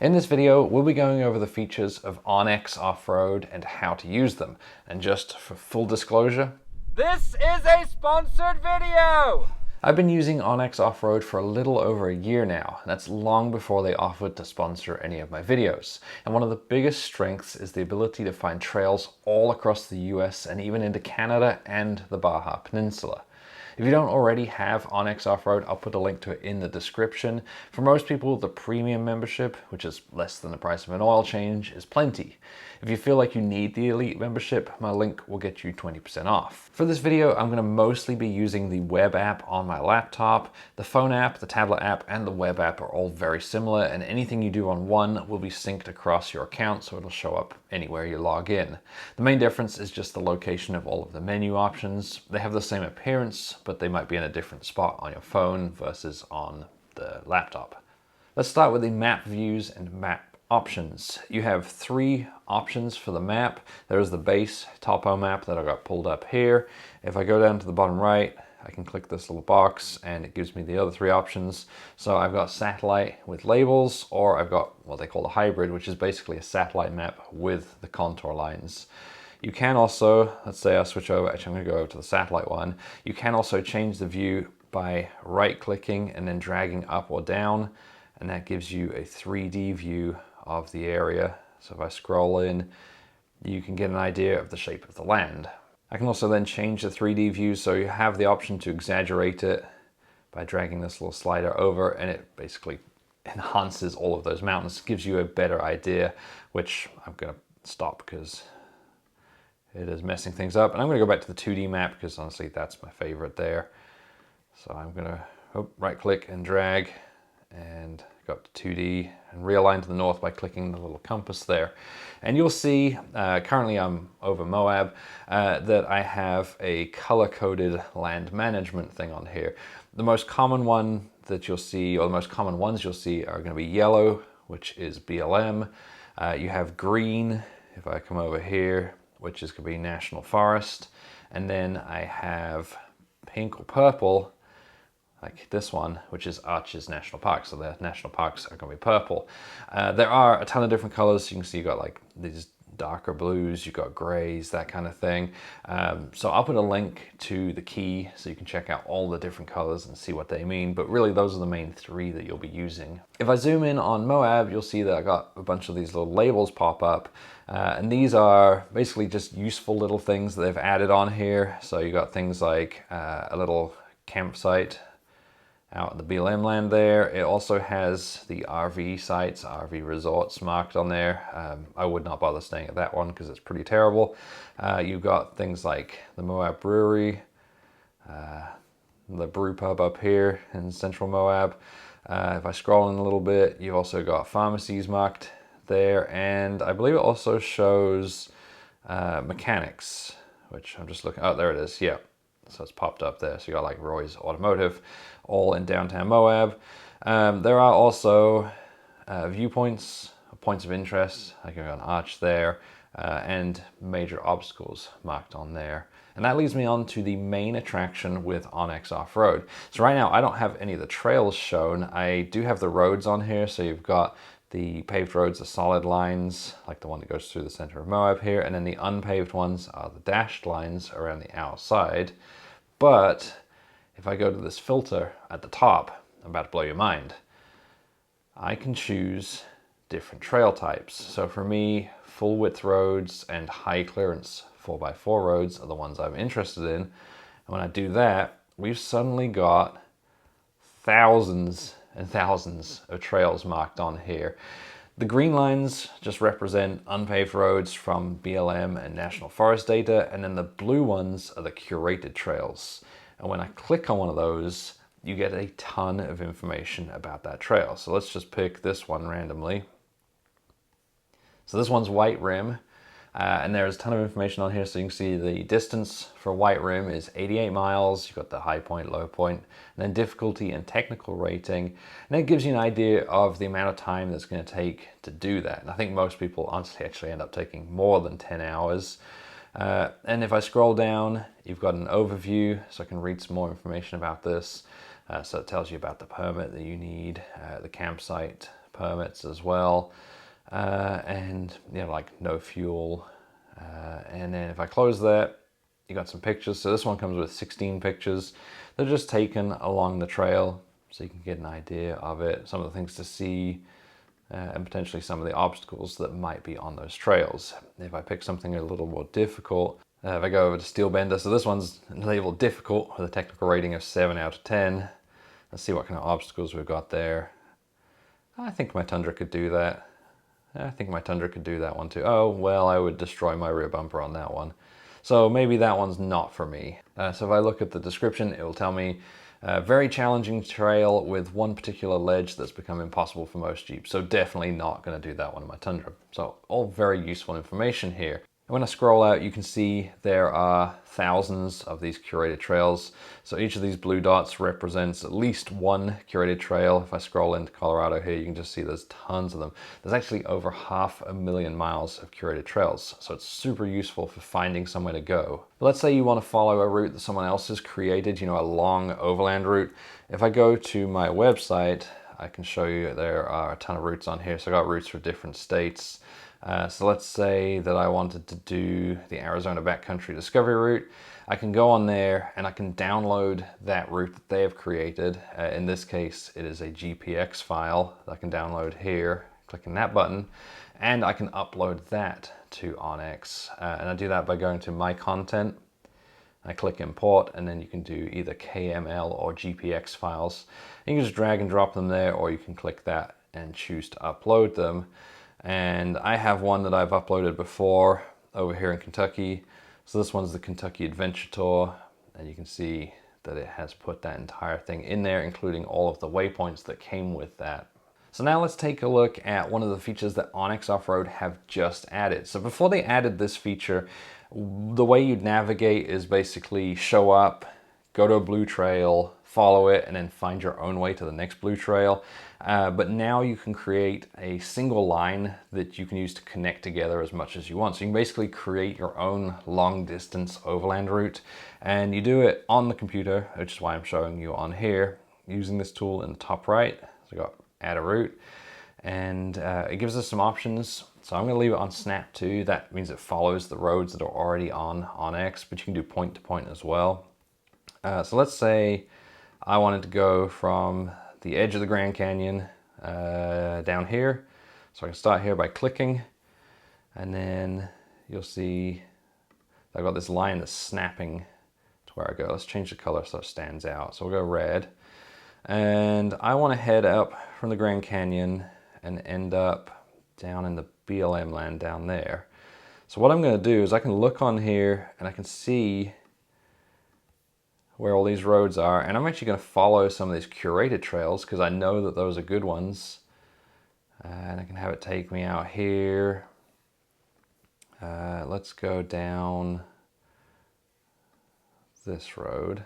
In this video, we'll be going over the features of OnX Off-Road and how to use them. And just for full disclosure, this is a sponsored video! I've been using OnX Off-Road for a little over a year now, and that's long before they offered to sponsor any of my videos. And one of the biggest strengths is the ability to find trails all across the US and even into Canada and the Baja Peninsula. If you don't already have OnX Off-Road, I'll put a link to it in the description. For most people, the premium membership, which is less than the price of an oil change, is plenty. If you feel like you need the elite membership, my link will get you 20% off. For this video, I'm going to mostly be using the web app on my laptop. The phone app, the tablet app, and the web app are all very similar, and anything you do on one will be synced across your account, so it'll show up anywhere you log in. The main difference is just the location of all of the menu options. They have the same appearance, but they might be in a different spot on your phone versus on the laptop. Let's start with the map views and map options. You have three options for the map. There's the base topo map that I got pulled up here. If I go down to the bottom right, I can click this little box and it gives me the other three options. So I've got satellite with labels, or I've got what they call a hybrid, which is basically a satellite map with the contour lines. You can also, let's say I switch over, actually I'm going to go over to the satellite one. You can also change the view by right-clicking and then dragging up or down, and that gives you a 3D view of the area. So if I scroll in, you can get an idea of the shape of the land. I can also then change the 3D view, so you have the option to exaggerate it by dragging this little slider over, and it basically enhances all of those mountains, gives you a better idea, which I'm going to stop because it is messing things up. And I'm going to go back to the 2D map because honestly that's my favorite there. So I'm going to right click and drag and go up to 2D and realign to the north by clicking the little compass there. And you'll see, currently I'm over Moab, that I have a color-coded land management thing on here. The most common one that you'll see, or the most common ones you'll see, are going to be yellow, which is BLM. You have green, if I come over here, which is going to be National Forest. And then I have pink or purple, like this one, which is Arches National Park. So the national parks are going to be purple. There are a ton of different colors. You can see you got like these darker blues, you've got grays, that kind of thing. So I'll put a link to the key so you can check out all the different colors and see what they mean. But really those are the main three that you'll be using. If I zoom in on Moab, you'll see that I got a bunch of these little labels pop up. And these are basically just useful little things that they've added on here. So you got things like a little campsite out in the BLM land there. It also has the RV sites, RV resorts marked on there. I would not bother staying at that one because it's pretty terrible. You've got things like the Moab Brewery, the brew pub up here in central Moab. If I scroll in a little bit, you've also got pharmacies marked there, and I believe it also shows mechanics, which I'm just looking, oh there it is, yeah. So it's popped up there. So you got like Roy's Automotive, all in downtown Moab. There are also viewpoints, points of interest, like an arch there, and major obstacles marked on there. And that leads me on to the main attraction with OnX Off-Road. So right now I don't have any of the trails shown. I do have the roads on here. So you've got the paved roads, the solid lines, like the one that goes through the center of Moab here, and then the unpaved ones are the dashed lines around the outside. But if I go to this filter at the top, I'm about to blow your mind. I can choose different trail types. So for me, full width roads and high clearance 4x4 roads are the ones I'm interested in. And when I do that, we've suddenly got thousands and thousands of trails marked on here. The green lines just represent unpaved roads from BLM and National Forest data, and then the blue ones are the curated trails. And when I click on one of those, you get a ton of information about that trail. So let's just pick this one randomly. So this one's White Rim. And there's a ton of information on here, so you can see the distance for White Rim is 88 miles. You've got the high point, low point, and then difficulty and technical rating. And it gives you an idea of the amount of time that's going to take to do that. And I think most people honestly actually end up taking more than 10 hours. And if I scroll down, you've got an overview, so I can read some more information about this. So it tells you about the permit that you need, the campsite permits as well. And you know, like no fuel. And then if I close that, you got some pictures. So this one comes with 16 pictures. They're just taken along the trail so you can get an idea of it, some of the things to see, and potentially some of the obstacles that might be on those trails. If I pick something a little more difficult, if I go over to Steel Bender, so this one's labeled difficult with a technical rating of 7 out of 10. Let's see what kind of obstacles we've got there. I think my Tundra could do that. I think my Tundra could do that one too. Oh, well, I would destroy my rear bumper on that one. So maybe that one's not for me. So if I look at the description, it will tell me very challenging trail with one particular ledge that's become impossible for most Jeeps. So definitely not going to do that one in my Tundra. So all very useful information here. When I scroll out, you can see there are thousands of these curated trails. So each of these blue dots represents at least one curated trail. If I scroll into Colorado here, you can just see there's tons of them. There's actually over 500,000 miles of curated trails. So it's super useful for finding somewhere to go. But let's say you want to follow a route that someone else has created, you know, a long overland route. If I go to my website, I can show you there are a ton of routes on here. So I got routes for different states. So let's say that I wanted to do the Arizona backcountry discovery route. I can go on there and I can download that route that they have created. In this case, it is a GPX file that I can download here, clicking that button, and I can upload that to OnX. And I do that by going to My Content. I click import, and then you can do either KML or GPX files. You can just drag and drop them there, or you can click that and choose to upload them. And I have one that I've uploaded before over here in Kentucky. So this one's the Kentucky Adventure Tour, and you can see that it has put that entire thing in there, including all of the waypoints that came with that. So now let's take a look at one of the features that OnX Off-Road have just added. So before they added this feature, the way you'd navigate is basically show up, go to a blue trail, follow it, and then find your own way to the next blue trail. But now you can create a single line that you can use to connect together as much as you want. So you can basically create your own long distance overland route, and you do it on the computer, which is why I'm showing you on here, using this tool in the top right. So I got add a route, and it gives us some options. So I'm going to leave it on Snap 2. That means it follows the roads that are already on OnX, but you can do point to point as well. So let's say I wanted to go from the edge of the Grand Canyon down here. So I can start here by clicking, and then you'll see I've got this line that's snapping to where I go. Let's change the color so it stands out. So we'll go red. And I want to head up from the Grand Canyon and end up down in the BLM land down there. So what I'm going to do is I can look on here and I can see where all these roads are, and I'm actually going to follow some of these curated trails because I know that those are good ones. And I can have it take me out here. Let's go down this road.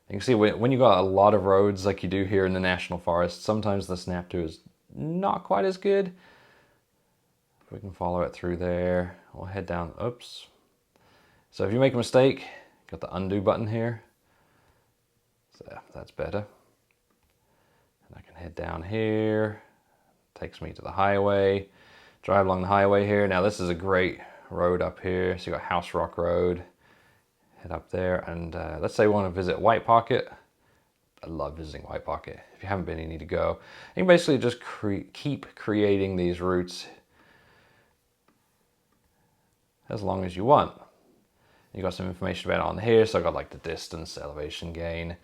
You can see when you got a lot of roads like you do here in the National Forest, sometimes the Snap 2 is not quite as good. If we can follow it through there, we'll head down, oops. So if you make a mistake, got the undo button here. So that's better. And I can head down here, takes me to the highway, drive along the highway here. Now this is a great road up here. So you got House Rock Road. Head up there, and let's say we want to visit White Pocket. I love visiting White Pocket. If you haven't been, you need to go. You can basically just keep creating these routes as long as you want. You got some information about it on here, so I got like the distance, elevation gain,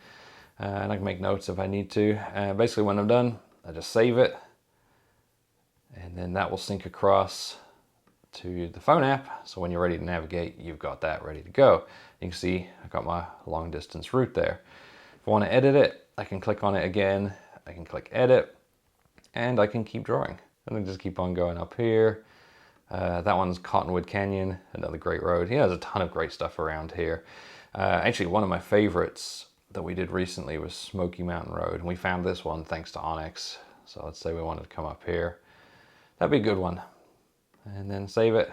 and I can make notes if I need to. Basically when I'm done, I just save it, and then that will sync across to the phone app. So when you're ready to navigate, you've got that ready to go. You can see I've got my long distance route there. If I want to edit it, I can click on it again. I can click edit, and I can keep drawing. And then just keep on going up here. That one's Cottonwood Canyon, another great road. Yeah, there's a ton of great stuff around here. Actually, one of my favorites that we did recently was Smoky Mountain Road, and we found this one thanks to OnX. So let's say we wanted to come up here. That'd be a good one. And then save it.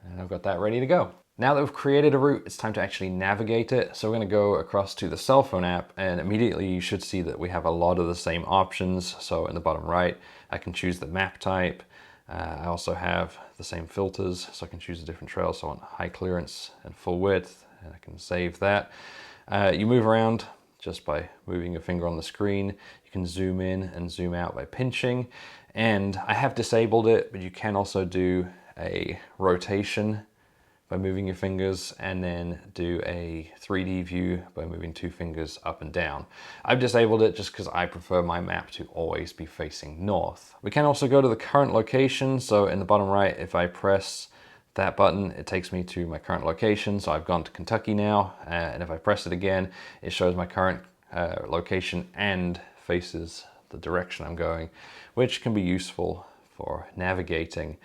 And I've got that ready to go. Now that we've created a route, it's time to actually navigate it. So we're going to go across to the cell phone app, and immediately you should see that we have a lot of the same options. So in the bottom right, I can choose the map type. I also have the same filters, so I can choose a different trail. So I want high clearance and full width, and I can save that. You move around just by moving your finger on the screen. You can zoom in and zoom out by pinching. And I have disabled it, but you can also do a rotation by moving your fingers, and then do a 3D view by moving 2 fingers up and down. I've disabled it just because I prefer my map to always be facing north. We can also go to the current location. So in the bottom right, if I press that button, it takes me to my current location. So I've gone to Kentucky now, and if I press it again, it shows my current location and faces the direction I'm going, which can be useful for navigating.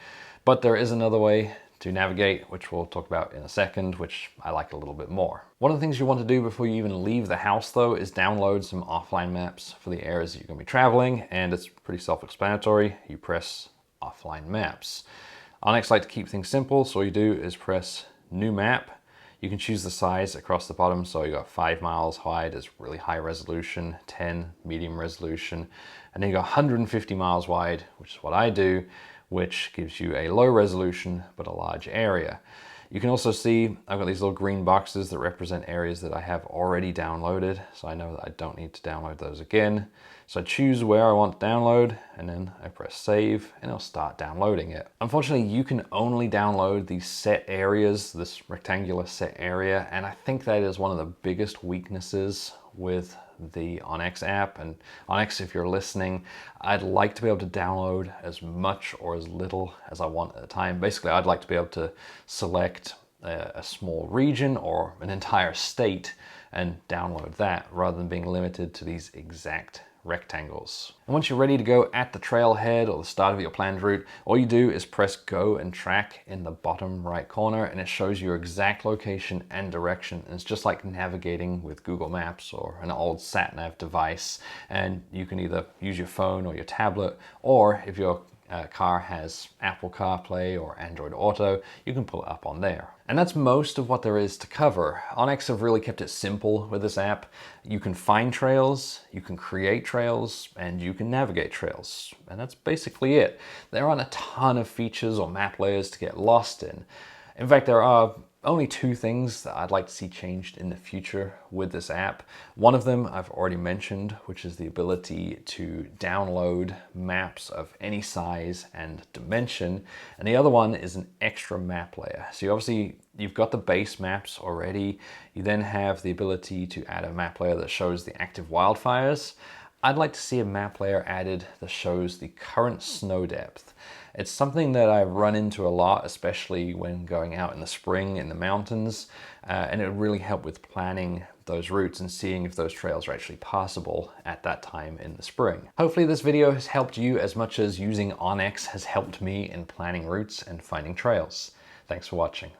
But there is another way to navigate, which we'll talk about in a second, which I like a little bit more. One of the things you want to do before you even leave the house though is download some offline maps for the areas that you're going to be traveling, and it's pretty self-explanatory. You press offline maps. OnX like to keep things simple, so all you do is press new map. You can choose the size across the bottom, so you got 5 miles wide is really high resolution, 10 medium resolution, and then you got 150 miles wide, which is what I do, which gives you a low resolution but a large area. You can also see I've got these little green boxes that represent areas that I have already downloaded, so I know that I don't need to download those again. So I choose where I want to download, and then I press save, and it'll start downloading it. Unfortunately, you can only download these set areas, this rectangular set area, and I think that is one of the biggest weaknesses with the OnX app. And OnX, if you're listening, I'd like to be able to download as much or as little as I want at a time. Basically, I'd like to be able to select a small region or an entire state and download that, rather than being limited to these exact rectangles. And once you're ready to go at the trailhead or the start of your planned route, all you do is press go and track in the bottom right corner, and it shows your exact location and direction. And it's just like navigating with Google Maps or an old sat-nav device, and you can either use your phone or your tablet, or if your car has Apple CarPlay or Android Auto, you can pull it up on there. And that's most of what there is to cover. OnX have really kept it simple with this app. You can find trails, you can create trails, and you can navigate trails. And that's basically it. There aren't a ton of features or map layers to get lost in. In fact, there are only 2 things that I'd like to see changed in the future with this app. One of them I've already mentioned, which is the ability to download maps of any size and dimension. And the other one is an extra map layer. So you've got the base maps already. You then have the ability to add a map layer that shows the active wildfires. I'd like to see a map layer added that shows the current snow depth. It's something that I run into a lot, especially when going out in the spring in the mountains, and it would really help with planning those routes and seeing if those trails are actually passable at that time in the spring. Hopefully this video has helped you as much as using OnX has helped me in planning routes and finding trails. Thanks for watching.